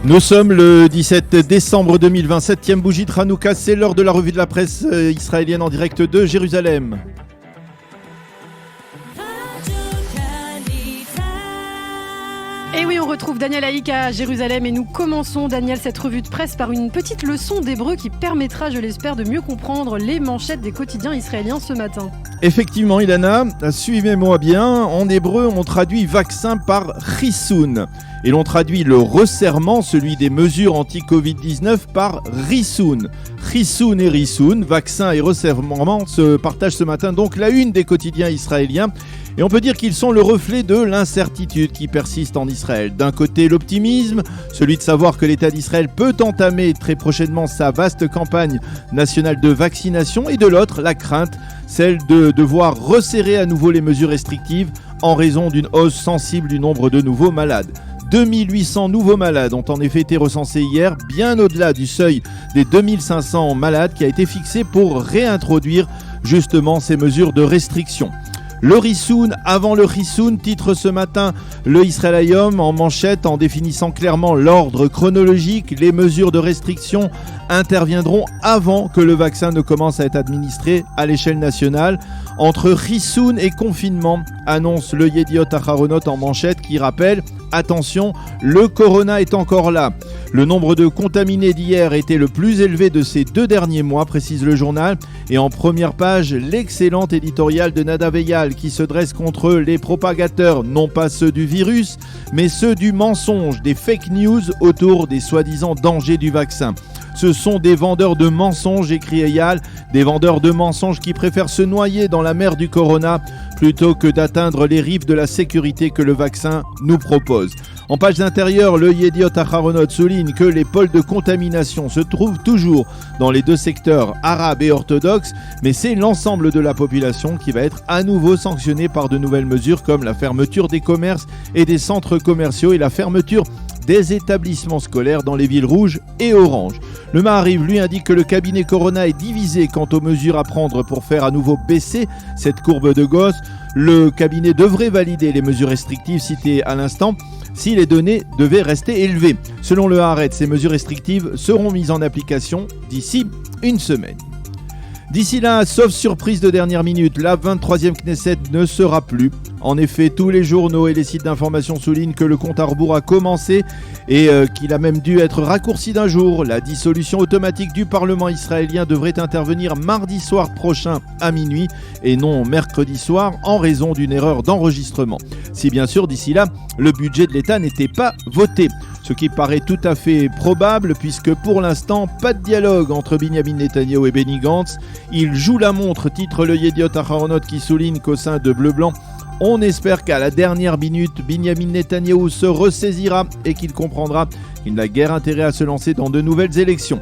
Nous sommes le 17 décembre 2020, 7e bougie de Hanouka, c'est l'heure de la revue de la presse israélienne en direct de Jérusalem. Et oui, on retrouve Daniel Haïk à Jérusalem et nous commençons, Daniel, cette revue de presse par une petite leçon d'hébreu qui permettra, je l'espère, de mieux comprendre les manchettes des quotidiens israéliens ce matin. Effectivement, Ilana, suivez-moi bien, en hébreu, on traduit vaccin par chisoun. Et l'on traduit le resserrement, celui des mesures anti-Covid-19, par risoun. Chisoun et risoun, vaccin et resserrement, se partagent ce matin donc la une des quotidiens israéliens. Et on peut dire qu'ils sont le reflet de l'incertitude qui persiste en Israël. D'un côté, l'optimisme, celui de savoir que l'État d'Israël peut entamer très prochainement sa vaste campagne nationale de vaccination. Et de l'autre, la crainte, celle de devoir resserrer à nouveau les mesures restrictives en raison d'une hausse sensible du nombre de nouveaux malades. 2800 nouveaux malades ont en effet été recensés hier, bien au-delà du seuil des 2500 malades qui a été fixé pour réintroduire justement ces mesures de restriction. Le Rissoun avant le Chisoun, titre ce matin le Israël Hayom en manchette en définissant clairement l'ordre chronologique. Les mesures de restriction interviendront avant que le vaccin ne commence à être administré à l'échelle nationale. Entre Chisoun et confinement, annonce le Yediot Aharonot en manchette qui rappelle « Attention, le corona est encore là ». Le nombre de contaminés d'hier était le plus élevé de ces 2 derniers mois, précise le journal. Et en première page, l'excellente éditoriale de Nadav Eyal qui se dresse contre les propagateurs, non pas ceux du virus, mais ceux du mensonge, des fake news autour des soi-disant dangers du vaccin. Ce sont des vendeurs de mensonges, écrit Eyal, des vendeurs de mensonges qui préfèrent se noyer dans la mer du corona plutôt que d'atteindre les rives de la sécurité que le vaccin nous propose. En page d'intérieur, le Yediot Aharonot souligne que les pôles de contamination se trouvent toujours dans les 2 secteurs arabes et orthodoxes, mais c'est l'ensemble de la population qui va être à nouveau sanctionnée par de nouvelles mesures comme la fermeture des commerces et des centres commerciaux et la fermeture des établissements scolaires dans les villes rouges et oranges. Le Maariv, lui, indique que le cabinet Corona est divisé quant aux mesures à prendre pour faire à nouveau baisser cette courbe de Gauss. Le cabinet devrait valider les mesures restrictives citées à l'instant si les données devaient rester élevées. Selon le Haaretz, ces mesures restrictives seront mises en application d'ici une semaine. D'ici là, sauf surprise de dernière minute, la 23e Knesset ne sera plus. En effet, tous les journaux et les sites d'information soulignent que le compte à rebours a commencé et qu'il a même dû être raccourci d'un jour. La dissolution automatique du Parlement israélien devrait intervenir mardi soir prochain à minuit et non mercredi soir en raison d'une erreur d'enregistrement. Si bien sûr, d'ici là, le budget de l'État n'était pas voté. Ce qui paraît tout à fait probable puisque pour l'instant, pas de dialogue entre Binyamin Netanyahu et Benny Gantz. Il joue la montre, titre le Yediot Aharonot qui souligne qu'au sein de Bleu-Blanc, on espère qu'à la dernière minute, Binyamin Netanyahu se ressaisira et qu'il comprendra qu'il n'a guère intérêt à se lancer dans de nouvelles élections.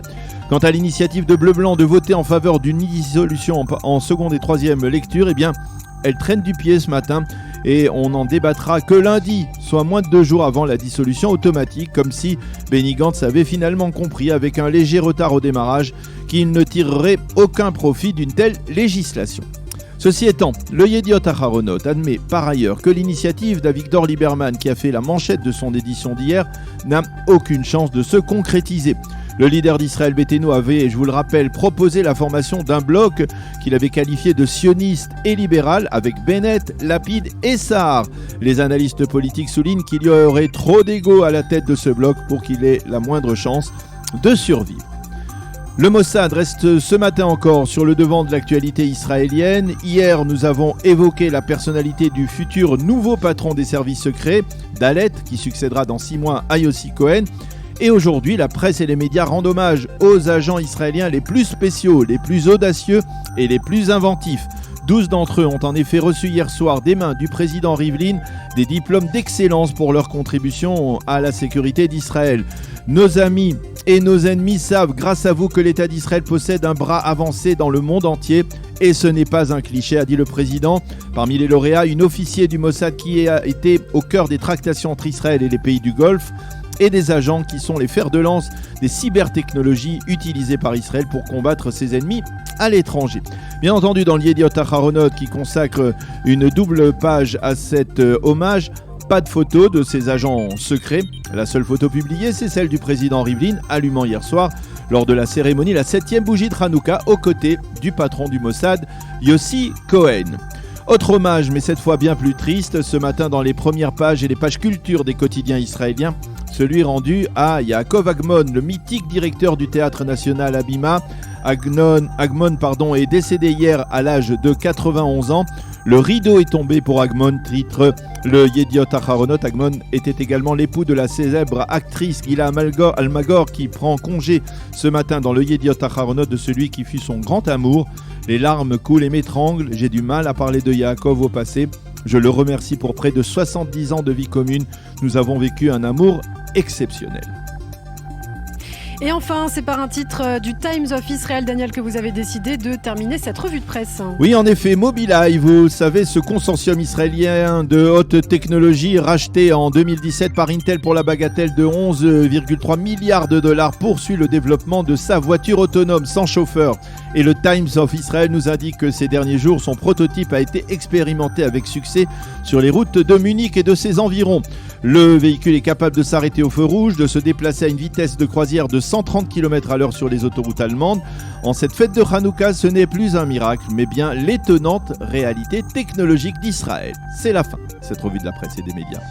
Quant à l'initiative de Bleu-Blanc de voter en faveur d'une dissolution en seconde et troisième lecture, eh bien, elle traîne du pied ce matin et on n'en débattra que lundi, soit moins de 2 jours avant la dissolution automatique, comme si Benny Gantz avait finalement compris avec un léger retard au démarrage qu'il ne tirerait aucun profit d'une telle législation. Ceci étant, le Yediot Aharonot admet par ailleurs que l'initiative d'Avigdor Lieberman qui a fait la manchette de son édition d'hier n'a aucune chance de se concrétiser. Le leader d'Israël Beitenu avait, je vous le rappelle, proposé la formation d'un bloc qu'il avait qualifié de sioniste et libéral avec Bennett, Lapid et Sahar. Les analystes politiques soulignent qu'il y aurait trop d'ego à la tête de ce bloc pour qu'il ait la moindre chance de survivre. Le Mossad reste ce matin encore sur le devant de l'actualité israélienne. Hier, nous avons évoqué la personnalité du futur nouveau patron des services secrets, Dalet, qui succédera dans 6 mois à Yossi Cohen. Et aujourd'hui, la presse et les médias rendent hommage aux agents israéliens les plus spéciaux, les plus audacieux et les plus inventifs. 12 d'entre eux ont en effet reçu hier soir des mains du président Rivlin des diplômes d'excellence pour leur contribution à la sécurité d'Israël. Nos amis et nos ennemis savent grâce à vous que l'État d'Israël possède un bras avancé dans le monde entier et ce n'est pas un cliché, a dit le président. Parmi les lauréats, une officier du Mossad qui a été au cœur des tractations entre Israël et les pays du Golfe et des agents qui sont les fers de lance des cybertechnologies utilisées par Israël pour combattre ses ennemis à l'étranger. Bien entendu, dans le Yediot Aharonot qui consacre une double page à cet hommage, Pas de photo de ces agents secrets. La seule photo publiée, c'est celle du président Rivlin allumant hier soir, lors de la cérémonie, la 7e bougie de Hanouka aux côtés du patron du Mossad, Yossi Cohen. Autre hommage, mais cette fois bien plus triste, ce matin dans les premières pages et les pages culture des quotidiens israéliens, celui rendu à Yaakov Agmon, le mythique directeur du Théâtre National Abima. Agmon est décédé hier à l'âge de 91 ans. Le rideau est tombé pour Agmon, titre le Yediot Aharonot. Agmon était également l'époux de la célèbre actrice Gila Almagor qui prend congé ce matin dans le Yediot Aharonot de celui qui fut son grand amour. Les larmes coulent et m'étranglent, j'ai du mal à parler de Yaakov au passé. Je le remercie pour près de 70 ans de vie commune. Nous avons vécu un amour exceptionnel. Et enfin, c'est par un titre du Times of Israel, Daniel, que vous avez décidé de terminer cette revue de presse. Oui, en effet, Mobileye, vous savez, ce consortium israélien de haute technologie racheté en 2017 par Intel pour la bagatelle de 11,3 milliards de dollars poursuit le développement de sa voiture autonome sans chauffeur. Et le Times of Israel nous indique que ces derniers jours, son prototype a été expérimenté avec succès sur les routes de Munich et de ses environs. Le véhicule est capable de s'arrêter au feu rouge, de se déplacer à une vitesse de croisière de 130 km/h sur les autoroutes allemandes. En cette fête de Hanouka, ce n'est plus un miracle, mais bien l'étonnante réalité technologique d'Israël. C'est la fin, cette revue de la presse et des médias.